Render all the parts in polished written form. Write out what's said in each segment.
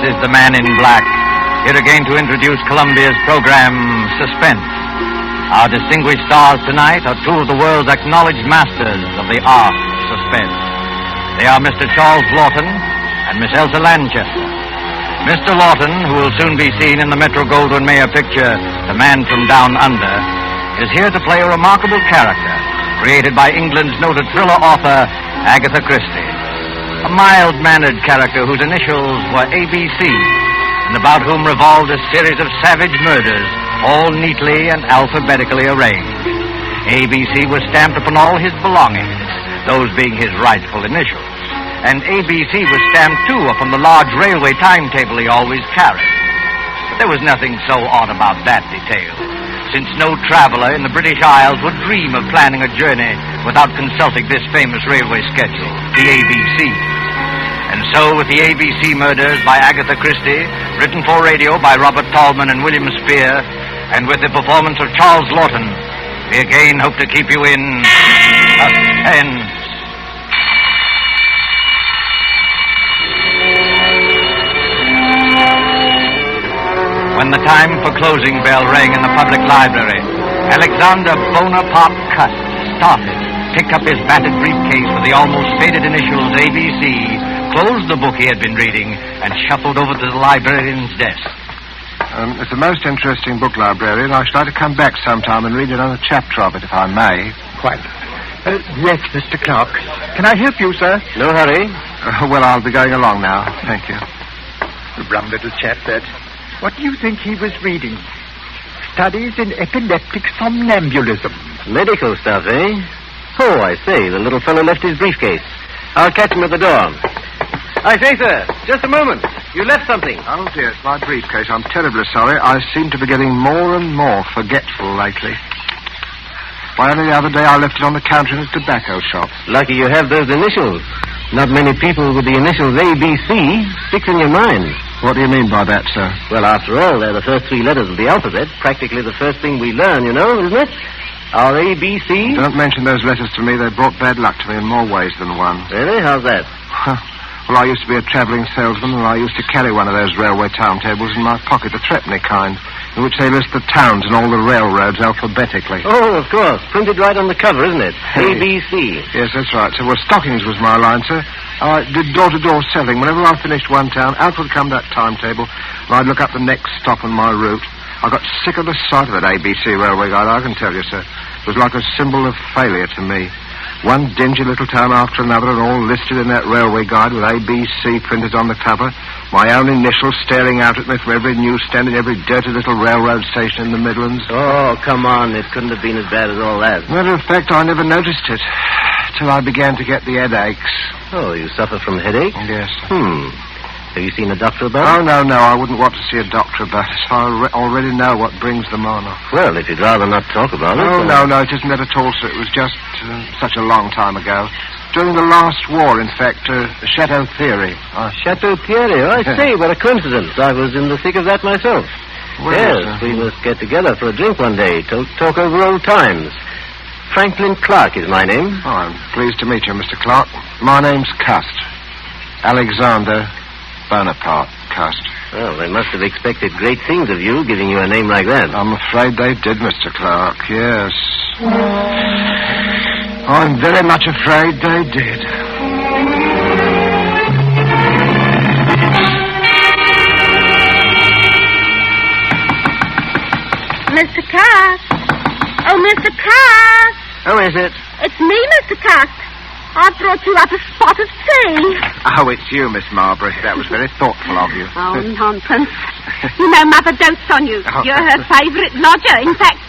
is the Man in Black, here again to introduce Columbia's program, Suspense. Our distinguished stars tonight are two of the world's acknowledged masters of the art of suspense. They are Mr. Charles Lawton and Miss Elsa Lanchester. Mr. Lawton, who will soon be seen in the Metro-Goldwyn-Mayer picture, The Man from Down Under, is here to play a remarkable character created by England's noted thriller author, Agatha Christie. A mild-mannered character whose initials were ABC, and about whom revolved a series of savage murders, all neatly and alphabetically arranged. ABC was stamped upon all his belongings, those being his rightful initials. And ABC was stamped, too, upon the large railway timetable he always carried. But there was nothing so odd about that detail, since no traveler in the British Isles would dream of planning a journey without consulting this famous railway schedule, the ABC. And so, with the ABC Murders by Agatha Christie, written for radio by Robert Tallman and William Spear, and with the performance of Charles Lawton, we again hope to keep you in suspense. When the time for closing bell rang in the public library, Alexander Bonaparte Cust started, picked up his battered briefcase with the almost faded initials ABC, closed the book he had been reading, and shuffled over to the librarian's desk. It's a most interesting book, librarian. I should like to come back sometime and read another chapter of it, if I may. Quite. Yes, Mr. Clark. Can I help you, sir? No hurry. Well, I'll be going along now. Thank you. Rum little chap, that. What do you think he was reading? Studies in epileptic somnambulism. Medical stuff, eh? Oh, I say, the little fellow left his briefcase. I'll catch him at the door. I say, sir, just a moment. You left something. Oh, dear, it's my briefcase. I'm terribly sorry. I seem to be getting more and more forgetful lately. Why, only the other day I left it on the counter in a tobacco shop. Lucky you have those initials. Not many people with the initials ABC stick in your mind. What do you mean by that, sir? Well, after all, they're the first three letters of the alphabet. Practically the first thing we learn, you know, isn't it? Our ABC. Don't mention those letters to me. They brought bad luck to me in more ways than one. Really? How's that? Well, I used to be a travelling salesman, and I used to carry one of those railway timetables in my pocket, the threepenny kind, in which they list the towns and all the railroads alphabetically. Oh, of course. Printed right on the cover, isn't it? ABC. Yes, that's right. So, well, stockings was my line, sir. I did door-to-door selling. Whenever I finished one town, out would come that timetable, and I'd look up the next stop on my route. I got sick of the sight of that ABC railway guide, I can tell you, sir. It was like a symbol of failure to me. One dingy little town after another, and all listed in that railway guide with ABC printed on the cover. My own initials staring out at me from every newsstand in every dirty little railroad station in the Midlands. Oh, come on. It couldn't have been as bad as all that. Matter of fact, I never noticed it till I began to get the headaches. Oh, you suffer from headaches? Yes. Have you seen a doctor about it? Oh, no. I wouldn't want to see a doctor about it. I already know what brings them on. Well, if you'd rather not talk about it... No, it isn't that at all, sir. It was just such a long time ago. During the last war, in fact, Chateau Theory. Chateau Theory? Oh, I see. What a coincidence. I was in the thick of that myself. Well, yes, we must get together for a drink one day, talk over old times. Franklin Clark is my name. Oh, I'm pleased to meet you, Mr. Clark. My name's Cust. Alexander Bonaparte Cust. Well, they must have expected great things of you, giving you a name like that. I'm afraid they did, Mr. Clark, yes. I'm very much afraid they did. Mr. Cust. Oh, Mr. Cust. Who is it? It's me, Mr. Cust. I brought you up a spot of tea. Oh, it's you, Miss Marbury. That was very thoughtful of you. Oh, nonsense. You know Mother dotes on you. Oh. You're her favourite lodger. In fact...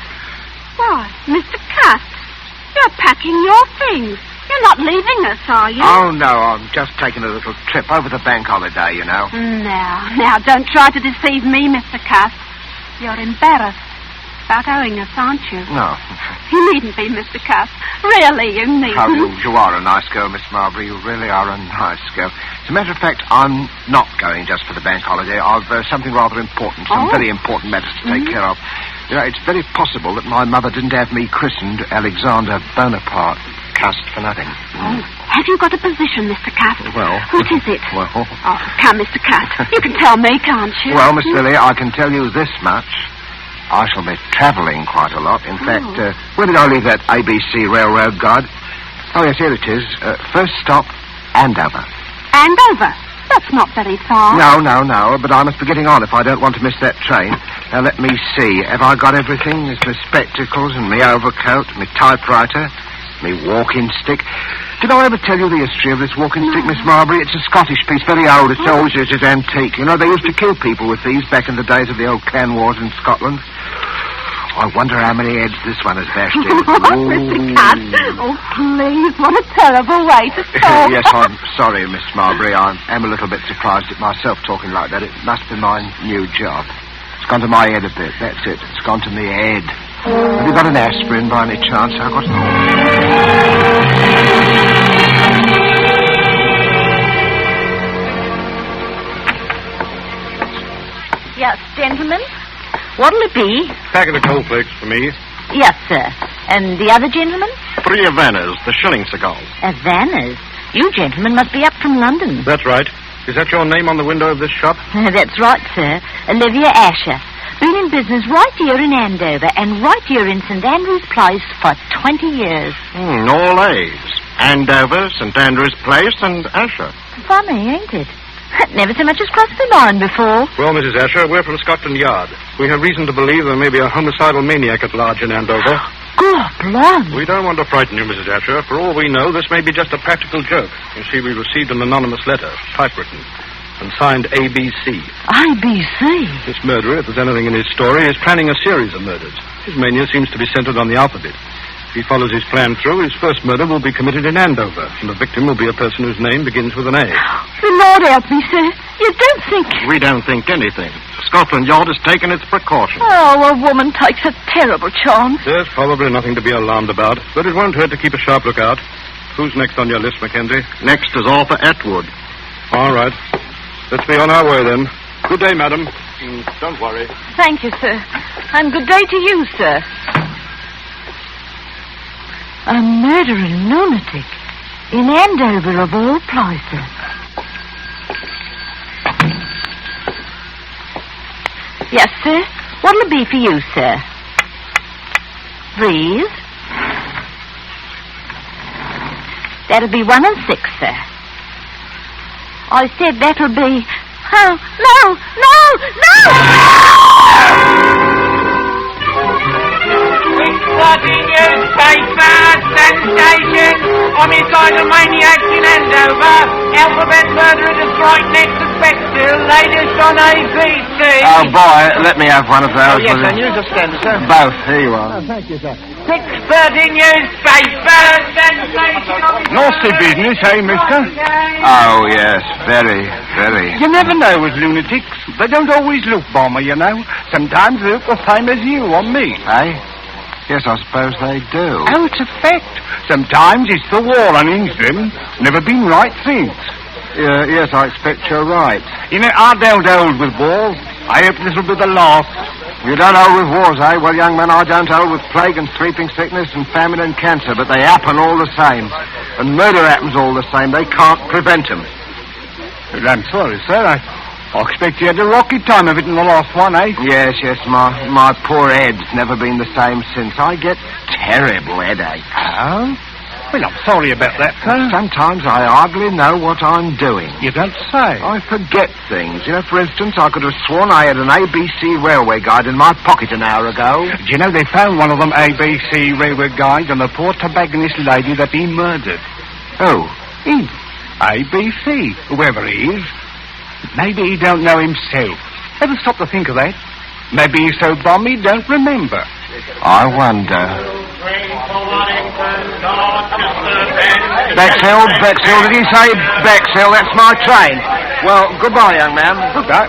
Why, Mr. Cust, you're packing your things. You're not leaving us, are you? Oh, no, I'm just taking a little trip over the bank holiday, you know. Now, don't try to deceive me, Mr. Cust. You're embarrassed about owing us, aren't you? No. You needn't be, Mr. Cust. Really, you needn't. Oh, you are a nice girl, Miss Marbury. You really are a nice girl. As a matter of fact, I'm not going just for the bank holiday. I've something rather important, some very important matters to take care of. You know, it's very possible that my mother didn't have me christened Alexander Bonaparte cussed for nothing. Oh, have you got a position, Mr. Cutt? Well... What is it? Well... Oh, come, Mr. Cutt. You can tell me, can't you? Well, Miss Lily, I can tell you this much. I shall be travelling quite a lot. In fact, where did I leave that ABC railroad guide? Oh, yes, here it is. First stop, Andover. Andover? That's not very far. No, but I must be getting on if I don't want to miss that train. Now, let me see. Have I got everything? There's my spectacles and my overcoat, my typewriter, my walking stick. Did I ever tell you the history of this walking stick, Miss Marbury? It's a Scottish piece, very old. It's always used as antique. You know, they used to kill people with these back in the days of the old clan wars in Scotland. I wonder how many heads this one has bashed in. Mr. Cutt. Oh, please, what a terrible way to talk. Yes, I'm sorry, Miss Marbury. I am a little bit surprised at myself talking like that. It must be my new job. It's gone to my head a bit, that's it. It's gone to me head. Have you got an aspirin by any chance? I've got... Yes, gentlemen? What'll it be? Packet of cornflakes for me. Yes, sir. And the other gentleman? 3 Havanas, the shilling cigars. Havanas? You gentlemen must be up from London. That's right. Is that your name on the window of this shop? That's right, sir. Olivia Asher. Been in business right here in Andover and right here in St. Andrew's Place for 20 years. All A's. Andover, St. Andrew's Place, and Asher. Funny, ain't it? Never so much as crossed my mind before. Well, Mrs. Asher, we're from Scotland Yard. We have reason to believe there may be a homicidal maniac at large in Andover. God, blimey. We don't want to frighten you, Mrs. Asher. For all we know, this may be just a practical joke. You see, we received an anonymous letter, typewritten, and signed ABC. ABC? This murderer, if there's anything in his story, is planning a series of murders. His mania seems to be centered on the alphabet. If he follows his plan through, his first murder will be committed in Andover, and the victim will be a person whose name begins with an A. The Lord help me, sir. You don't think... We don't think anything. Scotland Yard has taken its precautions. Oh, a woman takes a terrible chance. There's probably nothing to be alarmed about, but it won't hurt to keep a sharp lookout. Who's next on your list, Mackenzie? Next is Arthur Atwood. All right. Let's be on our way, then. Good day, madam. Don't worry. Thank you, sir. And good day to you, sir. A murdering lunatic in Andover, of all places. Yes, sir. What'll it be for you, sir? Please? That'll be 1 and 6, sir. I said that'll be... Oh, no! Exciting newspaper sensation. Homicidal maniacs in Andover. Alphabet murderer destroyed next to Bexhill. Latest on ABC. Oh, boy, let me have one of those. Yes, sir. News of standard, sir. Both. Here you are. Thank you, sir. 6:30 newspaper sensation. Nasty business, eh, mister? Oh, yes, very, very. You never know with lunatics. They don't always look bomber, you know. Sometimes they look the same as you or me. Eh? Yes, I suppose they do. Oh, it's a fact. Sometimes it's the war unhinged them. Never been right since. Yes, I expect you're right. You know, I don't hold with wars. I hope this will be the last. You don't hold with wars, eh? Well, young man, I don't hold with plague and creeping sickness and famine and cancer, but they happen all the same. And murder happens all the same. They can't prevent them. Well, I'm sorry, sir. I expect you had a rocky time of it in the last one, eh? Yes, my poor head's never been the same since. I get terrible headaches. Oh? Well, I'm sorry about that, sir. Sometimes I hardly know what I'm doing. You don't say. I forget things. You know, for instance, I could have sworn I had an ABC railway guide in my pocket an hour ago. Do you know they found one of them ABC railway guides on the poor tobacconist lady that he murdered? Oh. He. ABC, whoever he is. Maybe he don't know himself. Ever stop to think of that? Maybe he's so bum he don't remember. I wonder. Bexhill, did he say Bexhill? That's my train. Well, goodbye, young man. Goodbye.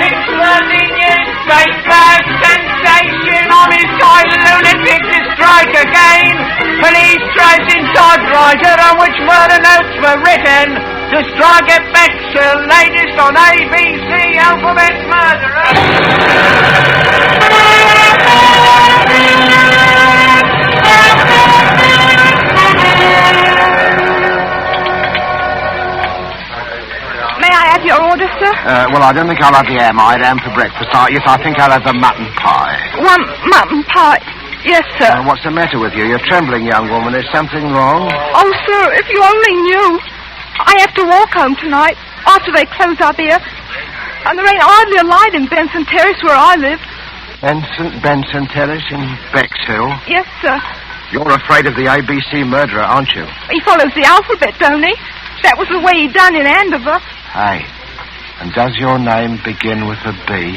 6:30 newspaper sensation. Homicidal lunatic to strike again. Police trace in typewriter on which murder notes were written to strike at Bexhill. Latest on ABC. Alphabet murderer. Well, I don't think I'll have the ham for breakfast. Yes, I think I'll have the mutton pie. One mutton pie. Yes, sir. What's the matter with you? You're trembling, young woman. Is something wrong? Oh, sir, if you only knew. I have to walk home tonight after they close up here. And there ain't hardly a light in Benson Terrace where I live. Benson Terrace in Bexhill? Yes, sir. You're afraid of the ABC murderer, aren't you? He follows the alphabet, don't he? That was the way he done in Andover. Hey, and does your name begin with a B?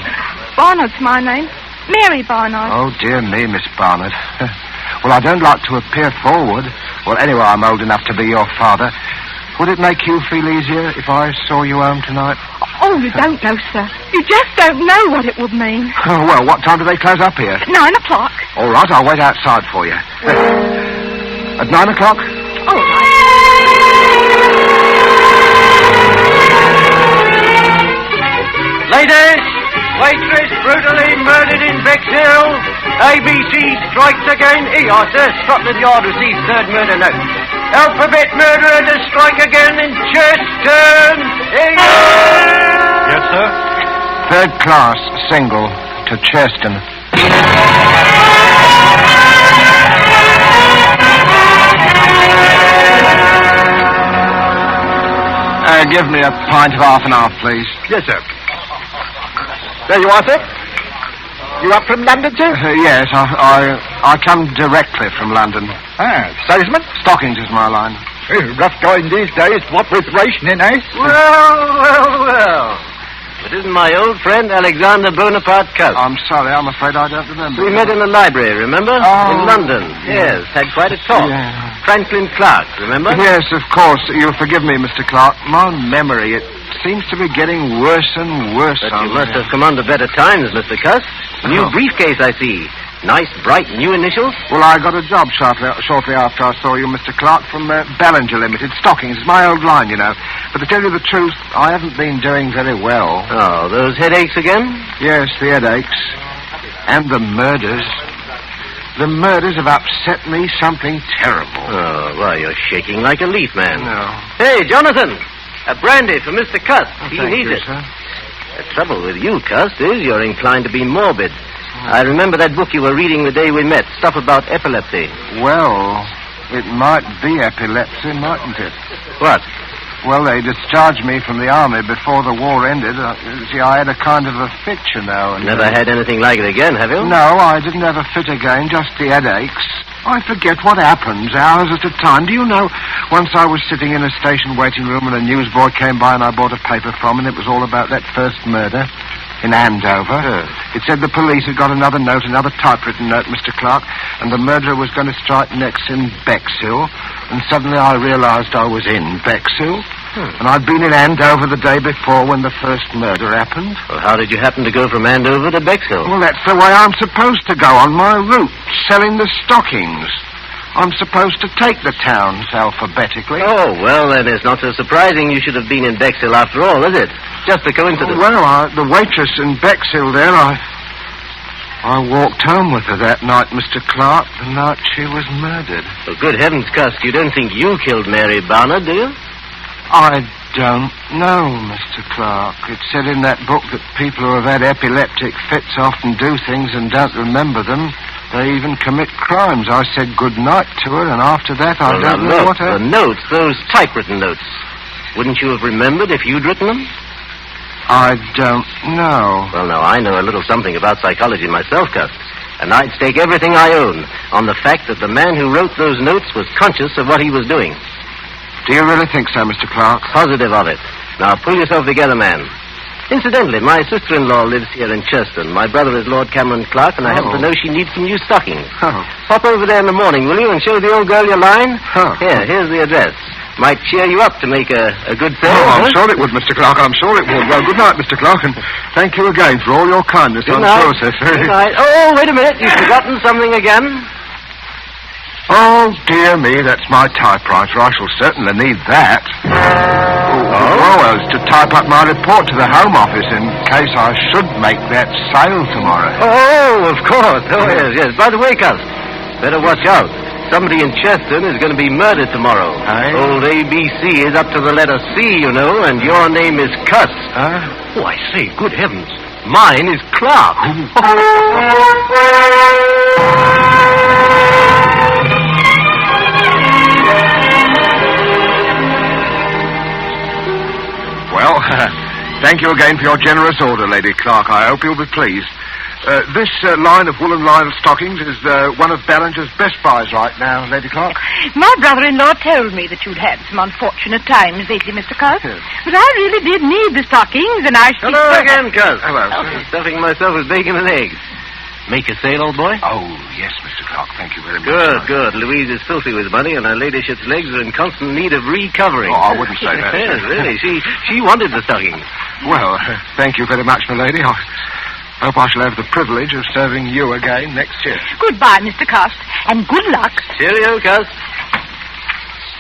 Barnard's my name. Mary Barnard. Oh, dear me, Miss Barnard. Well, I don't like to appear forward. Well, anyway, I'm old enough to be your father. Would it make you feel easier if I saw you home tonight? Oh, you don't know, sir. You just don't know what it would mean. Oh, well, what time do they close up here? 9 o'clock. All right, I'll wait outside for you. At 9 o'clock? All right. Ladies, waitress brutally murdered in Bexhill. ABC strikes again. Here you are, sir. Scotland Yard receives third murder note. Alphabet murderer to strike again in Cheston. Here you are. Yes, sir? Third class, single, to Cheston. Give me a pint of half and half, please. Yes, sir. There you are, sir. You up from London, sir? Yes, I come directly from London. Salesman? Stockings is my line. Rough going these days, what with rationing, eh? Well. It isn't my old friend Alexander Bonaparte Coast. I'm sorry, I'm afraid I don't remember. We met in the library, remember? Oh. In London. Yes, had quite a talk. Yeah. Franklin Clark, remember? Yes, of course. You'll forgive me, Mr. Clark. My memory, it seems to be getting worse and worse. But you must have come under better times, Mr. Cuss. New briefcase, I see. Nice, bright, new initials. Well, I got a job shortly after I saw you, Mr. Clark, from Ballinger Limited. Stockings. It's my old line, you know. But to tell you the truth, I haven't been doing very well. Oh, those headaches again? Yes, the headaches. And the murders. The murders have upset me something terrible. Oh, well, you're shaking like a leaf, man. No. Hey, Jonathan, a brandy for Mr. Cuss. He Thank needs you, it. sir. The trouble with you, Cuss, is you're inclined to be morbid. I remember that book you were reading the day we met, stuff about epilepsy. Well, it might be epilepsy, mightn't it? What? Well, they discharged me from the army before the war ended. See, I had a kind of a fit, you know. And, Never had anything like it again, have you? No, I didn't have a fit again, just the headaches. I forget what happens, hours at a time. Do you know, once I was sitting in a station waiting room and a newsboy came by and I bought a paper from and it was all about that first murder in Andover. It said the police had got another note, another typewritten note, Mr. Clark, and the murderer was going to strike next in Bexhill. And suddenly I realized I was in Bexhill. And I'd been in Andover the day before when the first murder happened. Well, how did you happen to go from Andover to Bexhill? Well, that's the way I'm supposed to go on my route, selling the stockings. I'm supposed to take the towns alphabetically. Oh, well, then it's not so surprising you should have been in Bexhill after all, is it? Just a coincidence. Well, the waitress in Bexhill there, I walked home with her that night, Mr. Clark, the night she was murdered. Well, good heavens, Cusk, you don't think you killed Mary Barnard, do you? I don't know, Mr. Clark. It said in that book that people who have had epileptic fits often do things and don't remember them. They even commit crimes. I said good night to her, and after that I don't know what the notes, those typewritten notes. Wouldn't you have remembered if you'd written them? I don't know. Well, now, I know a little something about psychology myself, Cusk. And I'd stake everything I own on the fact that the man who wrote those notes was conscious of what he was doing. Do you really think so, Mr. Clark? Positive of it. Now, pull yourself together, man. Incidentally, my sister-in-law lives here in Cheston. My brother is Lord Cameron Clark, and I happen to know she needs some new stockings. Oh. Pop over there in the morning, will you, and show the old girl your line? Oh. Here's the address. Might cheer you up to make a good sale. Oh, I'm sure it would, Mr. Clark. I'm sure it would. Well, good night, Mr. Clark, and thank you again for all your kindness. Good I'm night. sure, sir. Good night. Oh, wait a minute. You've forgotten something again. Oh, dear me, that's my typewriter. I shall certainly need that. Well, to type up my report to the Home Office in case I should make that sale tomorrow. Oh, of course. Oh, yes. By the way, Cuz, better watch out. somebody in Cheston is going to be murdered tomorrow. Aye? Old ABC is up to the letter C, you know, and your name is Cuss. Huh? Oh, I say, good heavens. Mine is Clark. Well, thank you again for your generous order, Lady Clark. I hope you'll be pleased. This line of woolen lined stockings is one of Ballinger's best buys right now, Lady Clark. My brother-in-law told me that you'd had some unfortunate times lately, Mr. Cuss. Yes. But I really did need the stockings, and I should... Hello again, Cuss. Hello, sir. Stuffing myself with bacon and eggs. Make a sale, old boy? Oh, yes, Mr. Clark. Thank you very much. Good, good. Louise is filthy with money, and her ladyship's legs are in constant need of recovering. Oh, I wouldn't say that. Yes, really. She wanted the stockings. Well, thank you very much, my lady. I hope I shall have the privilege of serving you again next year. Goodbye, Mr. Cuss, and good luck. Cheerio, Cuss.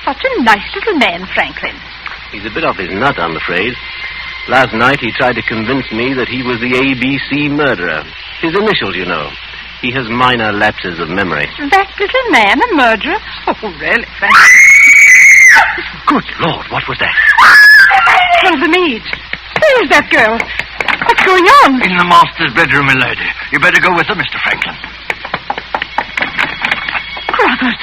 Such a nice little man, Franklin. He's a bit off his nut, I'm afraid. Last night he tried to convince me that he was the ABC murderer. His initials, you know. He has minor lapses of memory. That little man a murderer? Oh, really, Franklin? Good Lord, what was that? Tell the maid. Where's that girl? What's going on? In the master's bedroom, milady. You better go with her, Mr. Franklin. Crothers,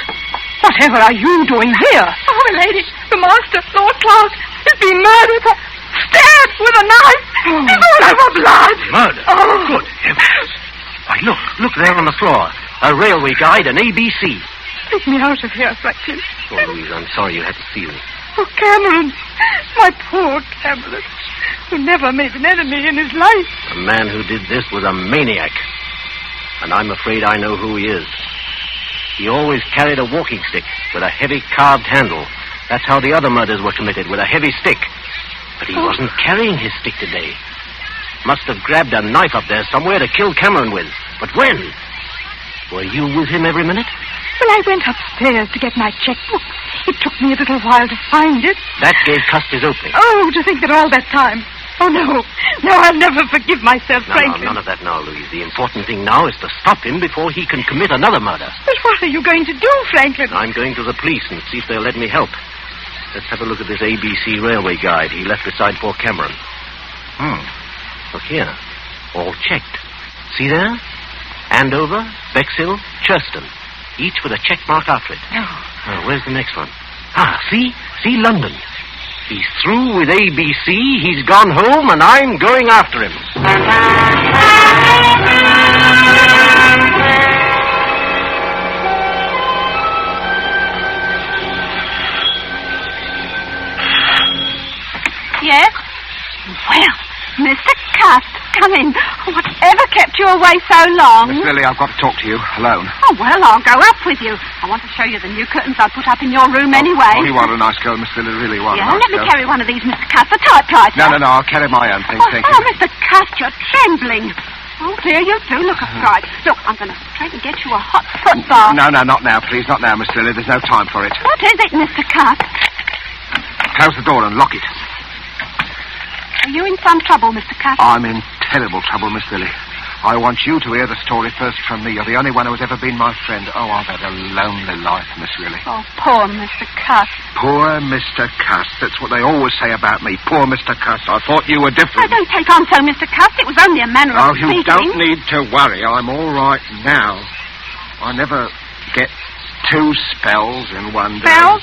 whatever are you doing here? Oh, lady, the master, Lord Clark, is being murdered. Stabbed with a knife. He's all over blood. Murder? Oh. Good heavens. Why, look there on the floor. A railway guide and ABC. Take me out of here, Franklin. Oh, Louise, I'm sorry you had to see me. Oh, Cameron. My poor Cameron, who never made an enemy in his life. The man who did this was a maniac. And I'm afraid I know who he is. He always carried a walking stick with a heavy carved handle. That's how the other murders were committed, with a heavy stick. But he wasn't carrying his stick today. Must have grabbed a knife up there somewhere to kill Cameron with. But when? Were you with him every minute? Well, I went upstairs to get my checkbook. It took me a little while to find it. That gave Cuss his opening. Oh, to think that all that time. Oh, no. No, I'll never forgive myself, Franklin. No, none of that now, Louise. The important thing now is to stop him before he can commit another murder. But what are you going to do, Franklin? I'm going to the police and see if they'll let me help. Let's have a look at this ABC railway guide he left beside poor Cameron. Look here. All checked. See there? Andover, Bexhill, Churston. Each with a check mark after it. Oh, where's the next one? See? See London. He's through with ABC, he's gone home, and I'm going after him. Yes? Well, Mr. Cuss, come in. Whatever kept you away so long? Miss Lily, I've got to talk to you alone. Oh, well, I'll go up with you. I want to show you the new curtains I put up in your room anyway. Oh, you are a nice girl, Miss Lily, really are a Yeah, nice let me girl. carry one of these, Mr. Cuss, the typewriter. No, I'll carry my own thing, thank Oh, you. Mr. Cuss, you're trembling. Oh, dear, you do look a fright. Look, I'm going to try to get you a hot foot bath. No, not now, please. Not now, Miss Lily. There's no time for it. What is it, Mr. Cuss? Close the door and lock it. Are you in some trouble, Mr. Cuss? I'm in terrible trouble, Miss Lily. I want you to hear the story first from me. You're the only one who has ever been my friend. Oh, I've had a lonely life, Miss Lily. Oh, poor Mr. Cuss. Poor Mr. Cuss. That's what they always say about me. Poor Mr. Cuss. I thought you were Oh, different. don't take on so, Mr. Cuss. It was only a manner Oh, of you speaking. don't need to worry. I'm all right now. I never get two spells in one day. Spells?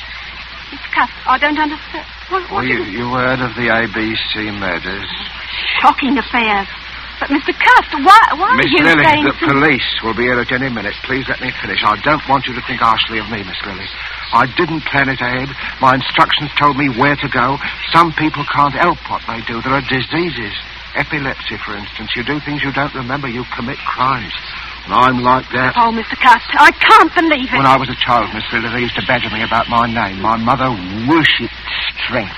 Mr. Cuss, I don't understand. What Well, is it? you heard of the ABC murders? Shocking affairs. But, Mr. Cuss, why Miss are you Lily, saying... the police will be here at any minute. Please let me finish. I don't want you to think harshly of me, Miss Lily. I didn't plan it ahead. My instructions told me where to go. Some people can't help what they do. There are diseases. Epilepsy, for instance. You do things you don't remember. You commit crimes. And I'm like that. Oh, Mr. Cuss, I can't believe it. When I was a child, Miss Lily, they used to badger me about my name. My mother worshipped strength.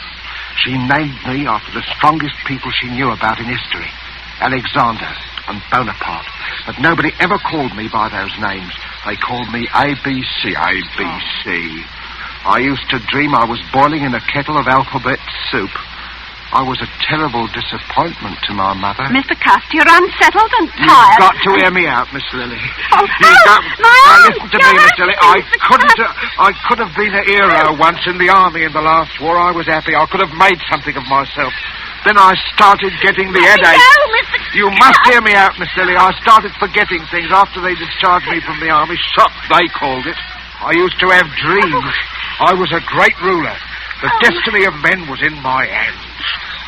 She named me after the strongest people she knew about in history. Alexander and Bonaparte. But nobody ever called me by those names. They called me ABC. ABC. I used to dream I was boiling in a kettle of alphabet soup. I was a terrible disappointment to my mother. Mr. Cust, you're unsettled and You've tired. got to hear me out, Miss Lily. Oh, Listen to me, Miss Lily. I could have been a hero once in the army in the last war. I was happy. I could have made something of myself. Then I started getting the headache. No, Mr. You must hear me out, Miss Lily. I started forgetting things after they discharged me from the army. Shock, they called it. I used to have dreams. I was a great ruler. The destiny of men was in my hands.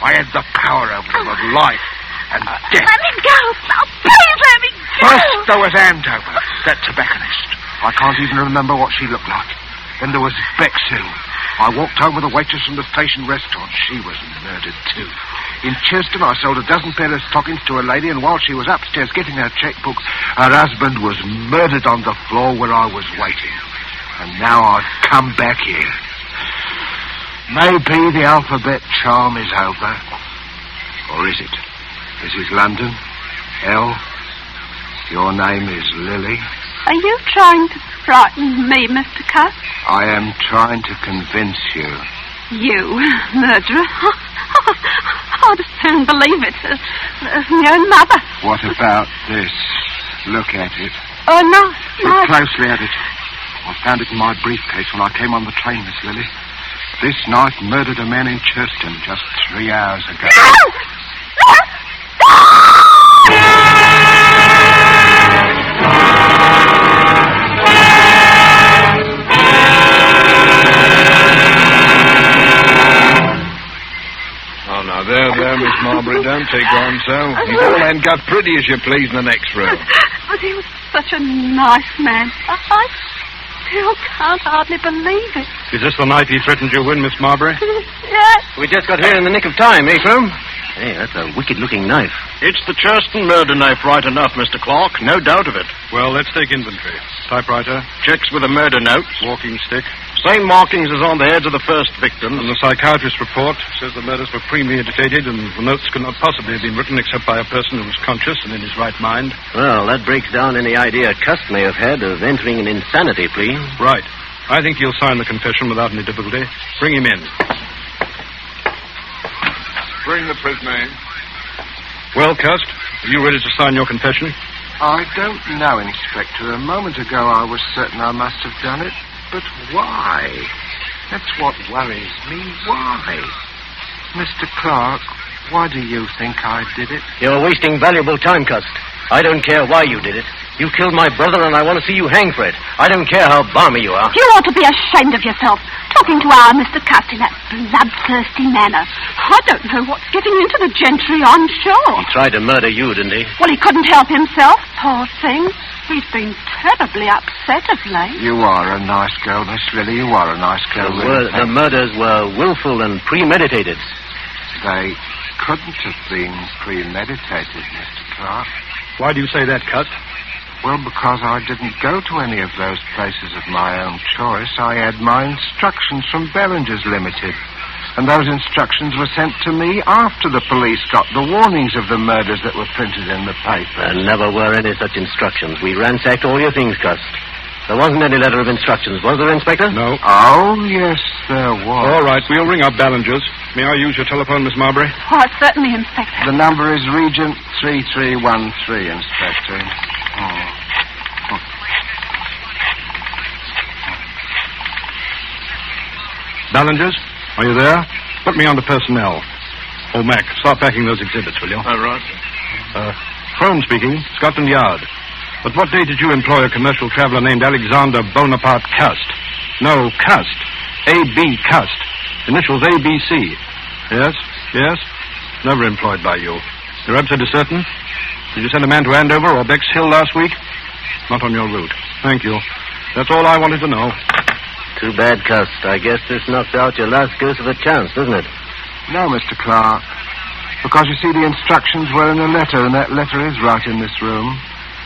I had the power over them of life and death. Let me go. Oh, please let me go. First, there was Andover, that tobacconist. I can't even remember what she looked like. Then there was Bexhill. I walked home with a waitress from the station restaurant. She was murdered, too. In Chilston, I sold a dozen pair of stockings to a lady, and while she was upstairs getting her checkbook, her husband was murdered on the floor where I was waiting. And now I've come back here. Maybe the alphabet charm is over. Or is it? This is London. L. Your name is Lily. Are you trying to frighten me, Mr. Cust? I am trying to convince you. You, murderer? I'd as soon believe it as my own mother. What about this? Look at it. Oh, no. Look closely at it. I found it in my briefcase when I came on the train, Miss Lily. This knife murdered a man in Churchton just 3 hours ago. Oh, now, there, Miss Marbury. Don't take on so. You all end up pretty as you please in the next room. But he was such a nice man. I still can't hardly believe it. Is this the night he threatened you with, Miss Marbury? Yes. We just got here in the nick of time, eh, Crum? Hey, that's a wicked-looking knife. It's the Churston murder knife right enough, Mr. Clark. No doubt of it. Well, let's take inventory. Typewriter. Checks with a murder note. Walking stick. Same markings as on the heads of the first victims. And the psychiatrist's report says the murders were premeditated and the notes could not possibly have been written except by a person who was conscious and in his right mind. Well, that breaks down any idea Cust may have had of entering an insanity plea. Right. I think he'll sign the confession without any difficulty. Bring him in. Bring the prisoner in. Well, Cust, are you ready to sign your confession? I don't know, Inspector. A moment ago I was certain I must have done it. But why? That's what worries me. Why? Mr. Clark, why do you think I did it? You're wasting valuable time, Cust. I don't care why you did it. You killed my brother, and I want to see you hang for it. I don't care how balmy you are. You ought to be ashamed of yourself, talking to our Mr. Cust in that bloodthirsty manner. I don't know what's getting into the gentry, I'm sure. He tried to murder you, didn't he? Well, he couldn't help himself, poor thing. He's been terribly upset of late. You are a nice girl, Miss Lily. You are a nice girl. The murders were willful and premeditated. They couldn't have been premeditated, Mr. Clark. Why do you say that, Cust? Well, because I didn't go to any of those places of my own choice. I had my instructions from Bellinger's Limited. And those instructions were sent to me after the police got the warnings of the murders that were printed in the paper. There never were any such instructions. We ransacked all your things, Cust. There wasn't any letter of instructions, was there, Inspector? No. Oh, yes, there was. All right, we'll ring up Ballinger's. May I use your telephone, Miss Marbury? Oh, certainly, Inspector. The number is Regent 3313, Inspector. Ballinger's? Are you there? Put me on to personnel. Oh, Mac, start packing those exhibits, will you? All right. Crone speaking, Scotland Yard. But what day did you employ a commercial traveler named Alexander Bonaparte Cust? No, Cust. A.B. Cust. Initials ABC. Yes? Never employed by you. Your absolutely certain? Did you send a man to Andover or Bexhill last week? Not on your route. Thank you. That's all I wanted to know. Too bad, Cust. I guess this knocked out your last ghost of a chance, doesn't it? No, Mr. Clark. Because, you see, the instructions were in a letter, and that letter is right in this room.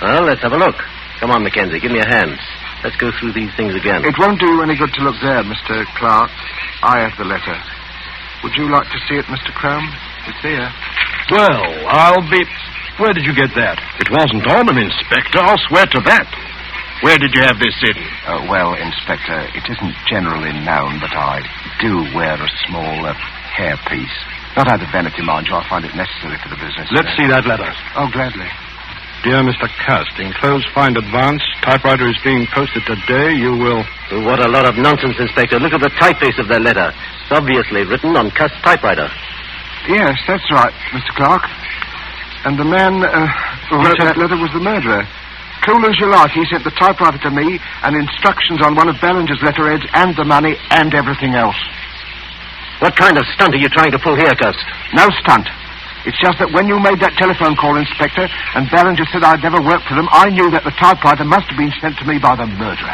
Well, let's have a look. Come on, Mackenzie. Give me a hand. Let's go through these things again. It won't do you any good to look there, Mr. Clark. I have the letter. Would you like to see it, Mr. Crome? It's here. Well, I'll be... Where did you get that? It wasn't on him, Inspector. I'll swear to that. Where did you have this in? Well, Inspector, it isn't generally known, but I do wear a small hairpiece. Not out of vanity, mind you. I find it necessary for the business. Let's see that letter. Oh, gladly. Dear Mr. Cust, enclosed find advance. Typewriter is being posted today. You will... What a lot of nonsense, Inspector. Look at the typeface of that letter. It's obviously written on Cust's typewriter. Yes, that's right, Mr. Clark. And the man who wrote that letter was the murderer. Cool as you like, he sent the typewriter to me and instructions on one of Ballinger's letterheads and the money and everything else. What kind of stunt are you trying to pull here, Cust? No stunt. It's just that when you made that telephone call, Inspector, and Ballinger said I'd never worked for them, I knew that the typewriter must have been sent to me by the murderer.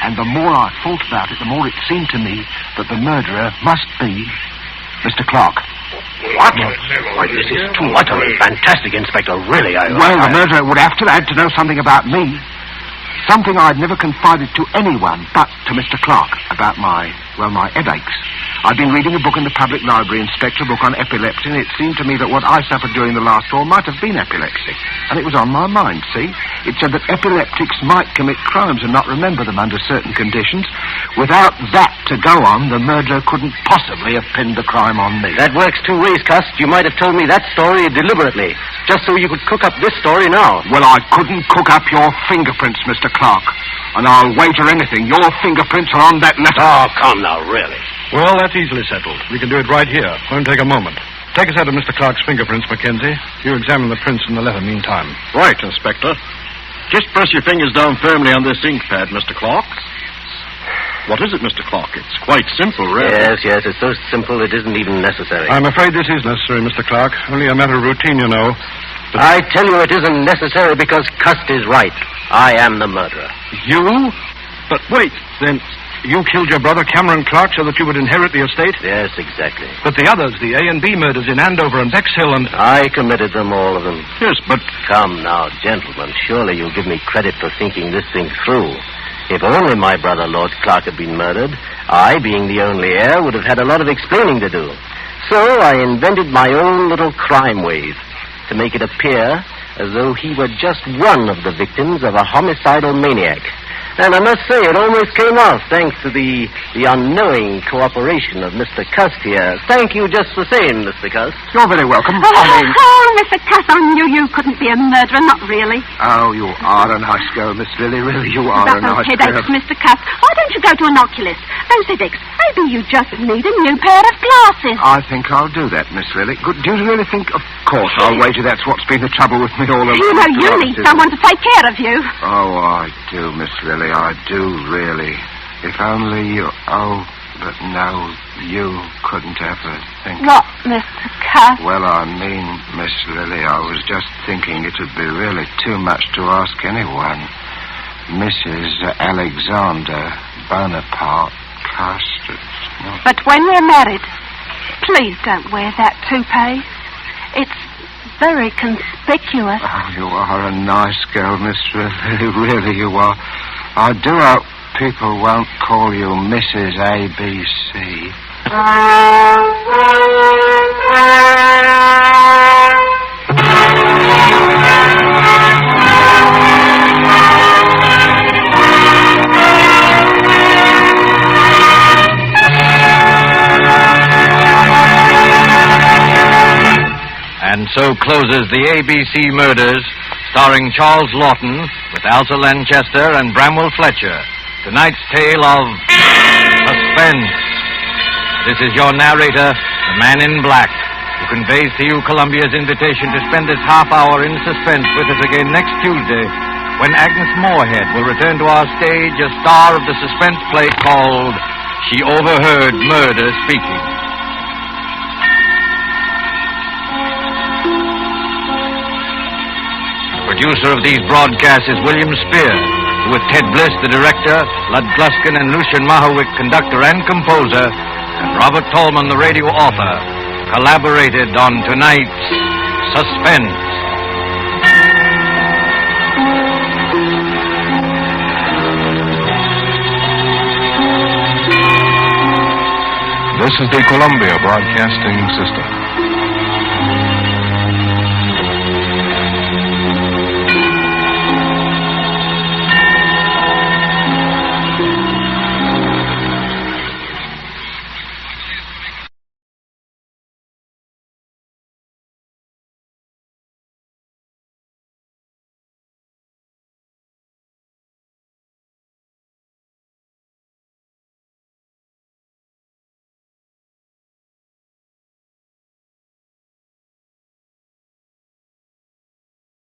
And the more I thought about it, the more it seemed to me that the murderer must be Mr. Clark. What? Why, this is too utterly fantastic, Inspector. Really, Well, the murderer would have to add to know something about me. Something I'd never confided to anyone but to Mr. Clark about my headaches. I'd been reading a book in the public library, Inspector, a book on epilepsy, and it seemed to me that what I suffered during the last war might have been epilepsy. And it was on my mind, see? It said that epileptics might commit crimes and not remember them under certain conditions. Without that to go on, the murderer couldn't possibly have pinned the crime on me. That works two ways, Cust. You might have told me that story deliberately, just so you could cook up this story now. Well, I couldn't cook up your fingerprints, Mr. Clark. And I'll wager anything your fingerprints are on that letter. Oh, come now, really. Well, that's easily settled. We can do it right here. Won't take a moment. Take a set of Mr. Clark's fingerprints, Mackenzie. You examine the prints in the letter meantime. Right, Inspector. Just press your fingers down firmly on this ink pad, Mr. Clark. What is it, Mr. Clark? It's quite simple, really. Yes, it's so simple it isn't even necessary. I'm afraid this is necessary, Mr. Clark. Only a matter of routine, you know. But I tell you it isn't necessary because Cust is right. I am the murderer. You? But wait, then you killed your brother Cameron Clark so that you would inherit the estate? Yes, exactly. But the others, the A and B murders in Andover and Bexhill and... I committed them, all of them. Yes, but... Come now, gentlemen, surely you'll give me credit for thinking this thing through. If only my brother Lord Clark had been murdered, I, being the only heir, would have had a lot of explaining to do. So I invented my own little crime wave to make it appear as though he were just one of the victims of a homicidal maniac. And I must say, it almost came off, thanks to the unknowing cooperation of Mr. Cust here. Thank you just the same, Mr. Cust. You're very welcome. Mr. Cust, I knew you couldn't be a murderer, not really. Oh, you are a nice girl, Miss Lily. Really, you are a nice girl. Headaches, Mr. Cust. Why don't you go to an oculist? Those headaches. Maybe you just need a new pair of glasses. I think I'll do that, Miss Lily. Good. Do you really think? Of course, I'll wager that's what's been the trouble with me all along. You know, you need someone to take care of you. Oh, I do, Miss Lily. I do, really. If only you... Oh, but no, you couldn't ever think... What, Mr. Cust? Well, I mean, Miss Lily, I was just thinking it would be really too much to ask anyone. Mrs. Alexander Bonaparte Cust. But when we're married, please don't wear that toupee. It's very conspicuous. Oh, you are a nice girl, Miss Lily. Really, you are. I do hope people won't call you Mrs. ABC. And so closes the ABC Murders, starring Charles Lawton, with Elsa Lanchester and Bramwell Fletcher. Tonight's tale of suspense. This is your narrator, the Man in Black, who conveys to you Columbia's invitation to spend this half hour in suspense with us again next Tuesday, when Agnes Moorehead will return to our stage, a star of the suspense play called She Overheard Murder Speaking. Producer of these broadcasts is William Spear, who with Ted Bliss, the director, Lud Gluskin and Lucian Mahowick, conductor and composer, and Robert Tolman, the radio author, collaborated on tonight's Suspense. This is the Columbia Broadcasting System.